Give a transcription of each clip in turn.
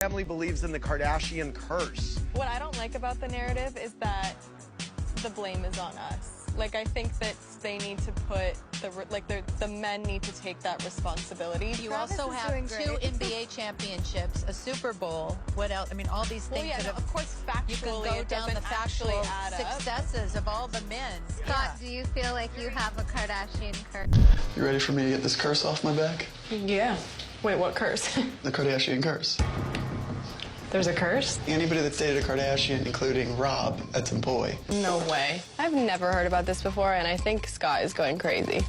Family believes in the Kardashian curse. What I don't like about the narrative is that the blame is on us. Like, I think that they need to put the men need to take that responsibility. You also have 2 NBA championships, a Super Bowl. What else? I mean, all these things that of course, factually, you can go down the factual successes of all the men. Scott, do you feel like you have a Kardashian curse? You ready for me to get this curse off my back? Yeah. Wait, what curse? The Kardashian curse. There's a curse? Anybody that's dated a Kardashian, including Rob, that's a boy. No way. I've never heard about this before, and I think Scott is going crazy.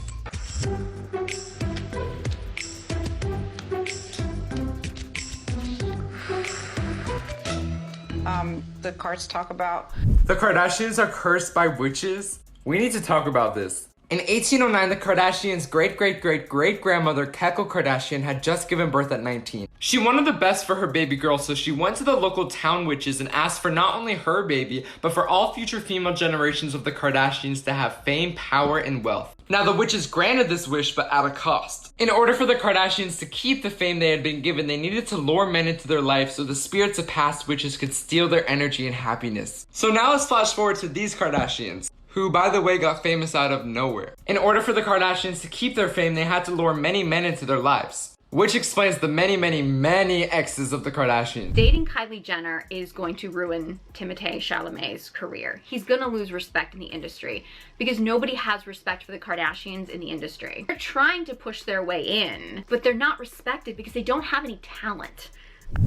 The cards talk about the Kardashians are cursed by witches? We need to talk about this. In 1809, the Kardashians' great-great-great-great-grandmother, Kekel Kardashian, had just given birth at 19. She wanted the best for her baby girl, so she went to the local town witches and asked for not only her baby, but for all future female generations of the Kardashians to have fame, power, and wealth. Now, the witches granted this wish, but at a cost. In order for the Kardashians to keep the fame they had been given, they needed to lure men into their life so the spirits of past witches could steal their energy and happiness. So now let's flash forward to these Kardashians, who, by the way, got famous out of nowhere. In order for the Kardashians to keep their fame, they had to lure many men into their lives, which explains the many exes of the Kardashians. Dating Kylie Jenner is going to ruin Timothee Chalamet's career. He's gonna lose respect in the industry because nobody has respect for the Kardashians in the industry. They're trying to push their way in, but they're not respected because they don't have any talent.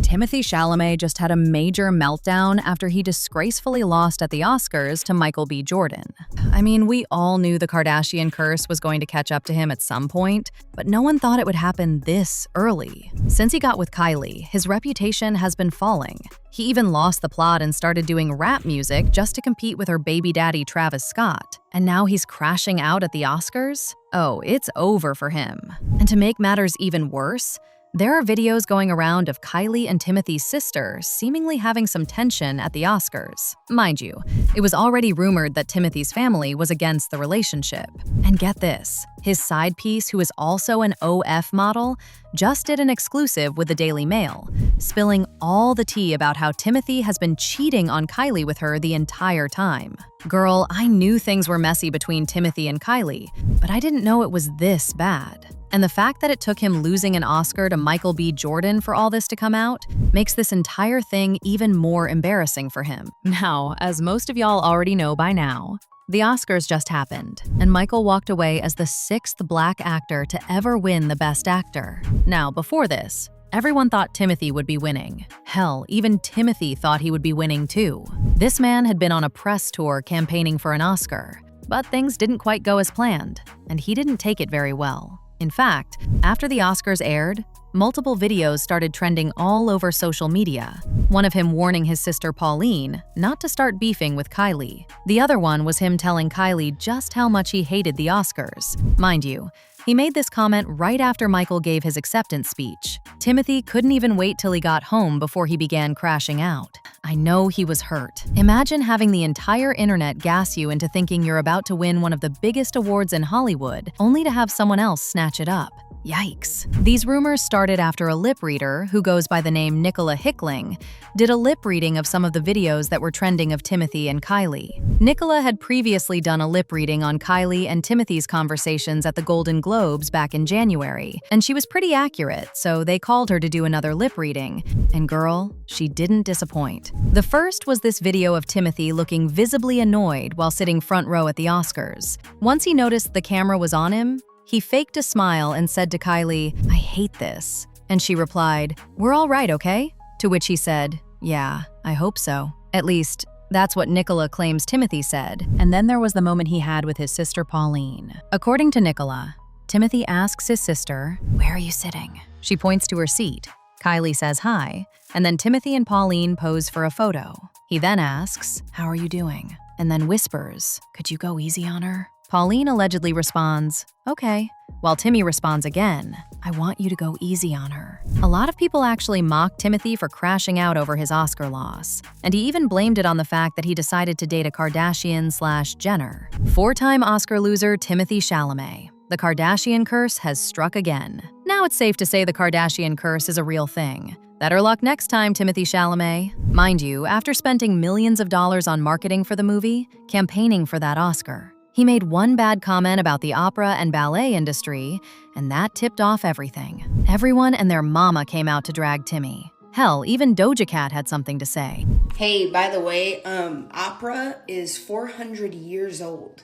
Timothee Chalamet just had a major meltdown after he disgracefully lost at the Oscars to Michael B. Jordan. I mean, we all knew the Kardashian curse was going to catch up to him at some point, but no one thought it would happen this early. Since he got with Kylie, his reputation has been falling. He even lost the plot and started doing rap music just to compete with her baby daddy Travis Scott. And now he's crashing out at the Oscars? Oh, it's over for him. And to make matters even worse, there are videos going around of Kylie and Timothee's sister seemingly having some tension at the Oscars. Mind you, it was already rumored that Timothee's family was against the relationship. And get this, his side piece, who is also an OF model, just did an exclusive with the Daily Mail, spilling all the tea about how Timothee has been cheating on Kylie with her the entire time. Girl, I knew things were messy between Timothee and Kylie, but I didn't know it was this bad. And the fact that it took him losing an Oscar to Michael B. Jordan for all this to come out makes this entire thing even more embarrassing for him. Now, as most of y'all already know by now, the Oscars just happened, and Michael walked away as the 6th Black actor to ever win the Best Actor. Now, before this, everyone thought Timothee would be winning. Hell, even Timothee thought he would be winning too. This man had been on a press tour campaigning for an Oscar, but things didn't quite go as planned, and he didn't take it very well. In fact, after the Oscars aired, multiple videos started trending all over social media. One of him warning his sister Pauline not to start beefing with Kylie. The other one was him telling Kylie just how much he hated the Oscars. Mind you, he made this comment right after Michael gave his acceptance speech. Timothee couldn't even wait till he got home before he began crashing out. I know he was hurt. Imagine having the entire internet gas you into thinking you're about to win one of the biggest awards in Hollywood, only to have someone else snatch it up. Yikes. These rumors started after a lip reader, who goes by the name Nicola Hickling, did a lip reading of some of the videos that were trending of Timothee and Kylie. Nicola had previously done a lip reading on Kylie and Timothee's conversations at the Golden Globes back in January, and she was pretty accurate, so they called her to do another lip reading. And girl, she didn't disappoint. The first was this video of Timothee looking visibly annoyed while sitting front row at the Oscars. Once he noticed the camera was on him, he faked a smile and said to Kylie, "I hate this." And she replied, "We're all right, okay?" To which he said, "Yeah, I hope so." At least, that's what Nicola claims Timothee said. And then there was the moment he had with his sister Pauline. According to Nicola, Timothee asks his sister, "Where are you sitting?" She points to her seat. Kylie says hi, and then Timothee and Pauline pose for a photo. He then asks, "How are you doing?" And then whispers, "Could you go easy on her?" Pauline allegedly responds, "Okay," while Timmy responds again, "I want you to go easy on her." A lot of people actually mocked Timothee for crashing out over his Oscar loss, and he even blamed it on the fact that he decided to date a Kardashian/Jenner. 4-time Oscar loser Timothee Chalamet. The Kardashian curse has struck again. Now it's safe to say the Kardashian curse is a real thing. Better luck next time, Timothee Chalamet. Mind you, after spending millions of dollars on marketing for the movie, campaigning for that Oscar, he made one bad comment about the opera and ballet industry, and that tipped off everything. Everyone and their mama came out to drag Timmy. Hell, even Doja Cat had something to say. Hey, by the way, opera is 400 years old.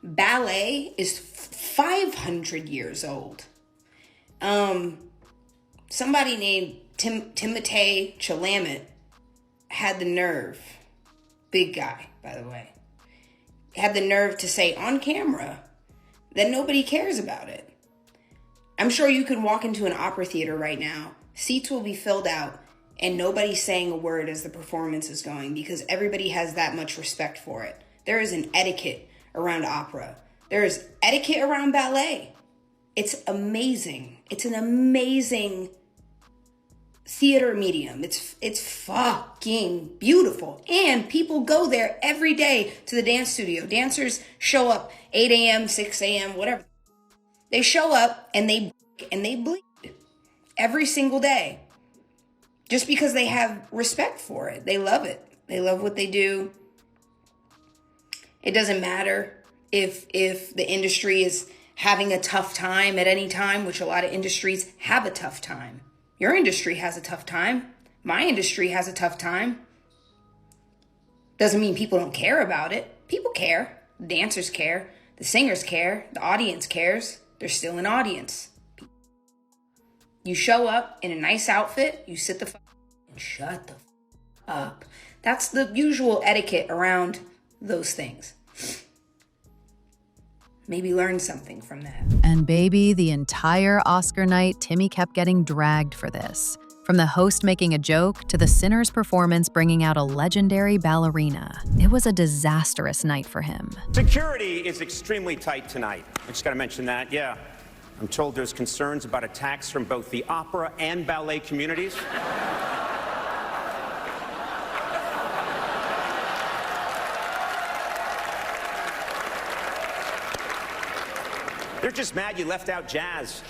Ballet is 500 years old. Somebody named Timothee Chalamet had the nerve, big guy, by the way, had the nerve to say on camera that nobody cares about it. I'm sure you can walk into an opera theater right now, seats will be filled out, and nobody's saying a word as the performance is going because everybody has that much respect for it. There is an etiquette around opera. There is etiquette around ballet. It's amazing. It's an amazing theater medium. It's fucking beautiful. And people go there every day to the dance studio. Dancers show up 8 a.m., 6 a.m., whatever. They show up and they bleed every single day. Just because they have respect for it. They love it. They love what they do. It doesn't matter if the industry is having a tough time at any time, which a lot of industries have a tough time. Your industry has a tough time. My industry has a tough time. Doesn't mean people don't care about it. People care. The dancers care. The singers care. The audience cares. There's still an audience. You show up in a nice outfit, you sit the fuck and shut the fuck up. That's the usual etiquette around those things. Maybe learn something from that. And baby, the entire Oscar night, Timmy kept getting dragged for this. From the host making a joke to the sinner's performance bringing out a legendary ballerina. It was a disastrous night for him. Security is extremely tight tonight. I just gotta mention that, yeah. I'm told there's concerns about attacks from both the opera and ballet communities. They're just mad you left out jazz.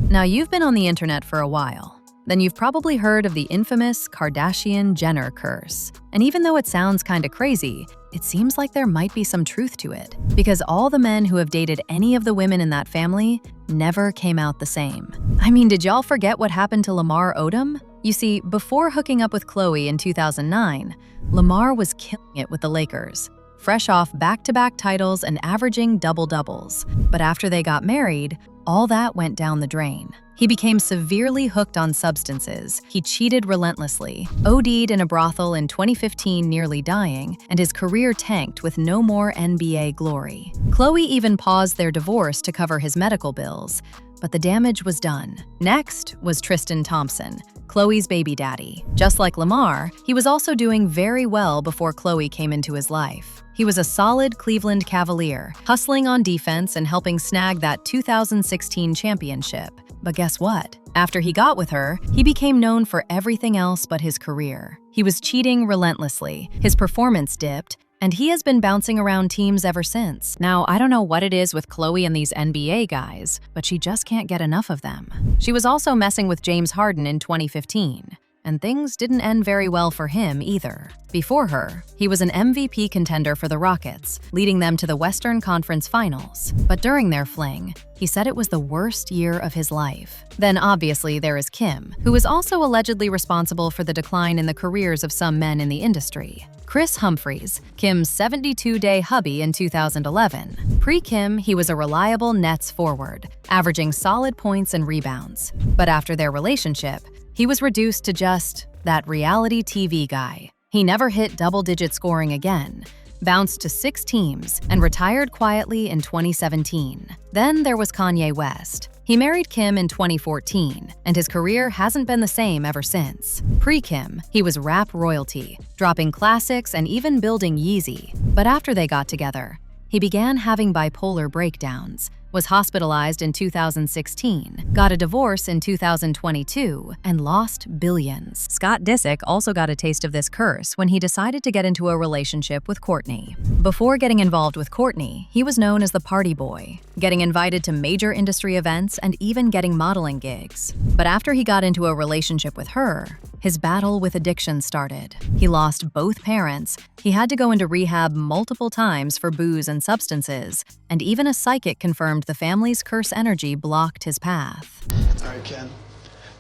Now, you've been on the internet for a while. Then you've probably heard of the infamous Kardashian-Jenner curse. And even though it sounds kinda crazy, it seems like there might be some truth to it. Because all the men who have dated any of the women in that family never came out the same. I mean, did y'all forget what happened to Lamar Odom? You see, before hooking up with Khloe in 2009, Lamar was killing it with the Lakers. Fresh off back-to-back titles and averaging double-doubles. But after they got married, all that went down the drain. He became severely hooked on substances, he cheated relentlessly, OD'd in a brothel in 2015 nearly dying, and his career tanked with no more NBA glory. Khloe even paused their divorce to cover his medical bills, but the damage was done. Next was Tristan Thompson, Khloe's baby daddy. Just like Lamar, he was also doing very well before Khloe came into his life. He was a solid Cleveland Cavalier, hustling on defense and helping snag that 2016 championship. But guess what? After he got with her, he became known for everything else but his career. He was cheating relentlessly, his performance dipped, and he has been bouncing around teams ever since. Now, I don't know what it is with Khloe and these NBA guys, but she just can't get enough of them. She was also messing with James Harden in 2015. And things didn't end very well for him either. Before her, he was an MVP contender for the Rockets, leading them to the Western Conference Finals. But during their fling, he said it was the worst year of his life. Then obviously there is Kim, who is also allegedly responsible for the decline in the careers of some men in the industry. Chris Humphries, Kim's 72-day hubby in 2011. Pre-Kim, he was a reliable Nets forward, averaging solid points and rebounds. But after their relationship, he was reduced to just that reality TV guy. He never hit double-digit scoring again, bounced to 6 teams, and retired quietly in 2017. Then there was Kanye West. He married Kim in 2014, and his career hasn't been the same ever since. Pre-Kim, he was rap royalty, dropping classics and even building Yeezy. But after they got together, he began having bipolar breakdowns, was hospitalized in 2016, got a divorce in 2022, and lost billions. Scott Disick also got a taste of this curse when he decided to get into a relationship with Kourtney. Before getting involved with Kourtney, he was known as the party boy, getting invited to major industry events and even getting modeling gigs. But after he got into a relationship with her, his battle with addiction started. He lost both parents, he had to go into rehab multiple times for booze and substances, and even a psychic confirmed the family's curse energy blocked his path. All right, Ken,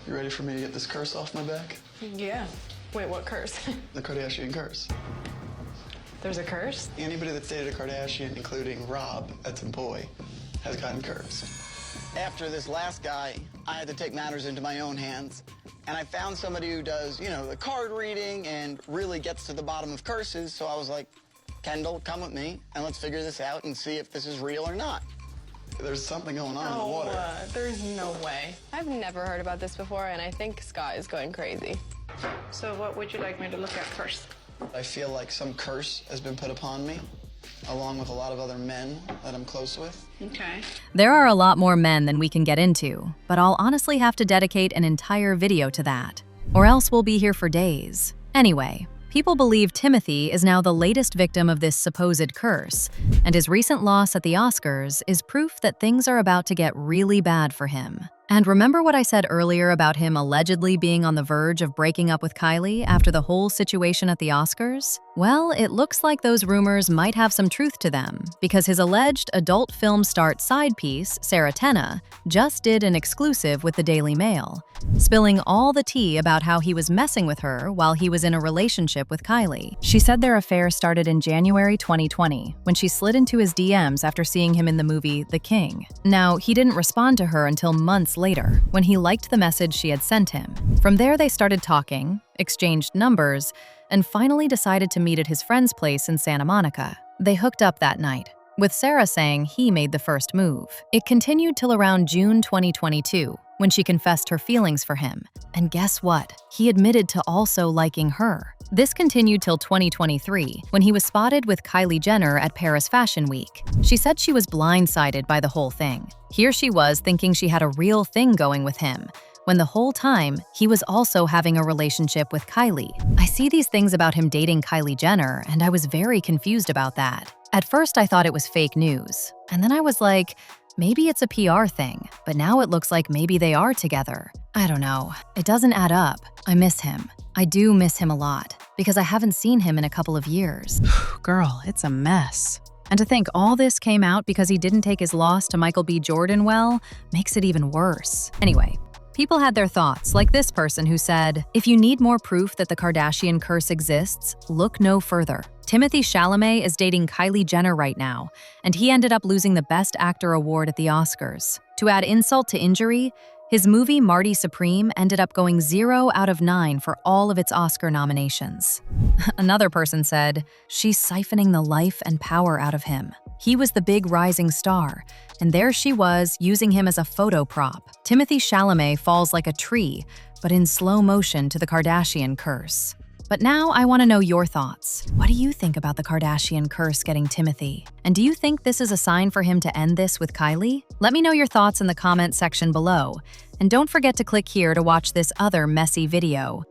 you ready for me to get this curse off my back? Yeah. Wait, what curse? The Kardashian curse. There's a curse? Anybody that's dated a Kardashian, including Rob, that's a boy, has gotten cursed. After this last guy, I had to take matters into my own hands. And I found somebody who does, the card reading and really gets to the bottom of curses. So I was like, Kendall, come with me and let's figure this out and see if this is real or not. There's something going on in the water. There's no way. I've never heard about this before, and I think Scott is going crazy. So what would you like me to look at first? I feel like some curse has been put upon me, along with a lot of other men that I'm close with. Okay. There are a lot more men than we can get into, but I'll honestly have to dedicate an entire video to that, or else we'll be here for days. Anyway, people believe Timothee is now the latest victim of this supposed curse, and his recent loss at the Oscars is proof that things are about to get really bad for him. And remember what I said earlier about him allegedly being on the verge of breaking up with Kylie after the whole situation at the Oscars? Well, it looks like those rumors might have some truth to them, because his alleged adult film start side piece, Sarah Tenna, just did an exclusive with the Daily Mail, spilling all the tea about how he was messing with her while he was in a relationship with Kylie. She said their affair started in January 2020, when she slid into his DMs after seeing him in the movie The King. Now, he didn't respond to her until months later, when he liked the message she had sent him. From there, they started talking, exchanged numbers, and finally decided to meet at his friend's place in Santa Monica. They hooked up that night, with Sarah saying he made the first move. It continued till around June 2022, when she confessed her feelings for him. And guess what? He admitted to also liking her. This continued till 2023, when he was spotted with Kylie Jenner at Paris Fashion Week. She said she was blindsided by the whole thing. Here she was thinking she had a real thing going with him, when the whole time, he was also having a relationship with Kylie. I see these things about him dating Kylie Jenner, and I was very confused about that. At first, I thought it was fake news, and then I was like, maybe it's a PR thing, but now it looks like maybe they are together. I don't know. It doesn't add up. I miss him. I do miss him a lot, because I haven't seen him in a couple of years. Girl, it's a mess. And to think all this came out because he didn't take his loss to Michael B. Jordan well, makes it even worse. Anyway, people had their thoughts, like this person who said, if you need more proof that the Kardashian curse exists, look no further. Timothee Chalamet is dating Kylie Jenner right now, and he ended up losing the Best Actor award at the Oscars. To add insult to injury, his movie Marty Supreme ended up going 0 out of 9 for all of its Oscar nominations. Another person said, she's siphoning the life and power out of him. He was the big rising star, and there she was using him as a photo prop. Timothee Chalamet falls like a tree, but in slow motion to the Kardashian curse. But now I want to know your thoughts. What do you think about the Kardashian curse getting Timothee? And do you think this is a sign for him to end this with Kylie? Let me know your thoughts in the comment section below. And don't forget to click here to watch this other messy video.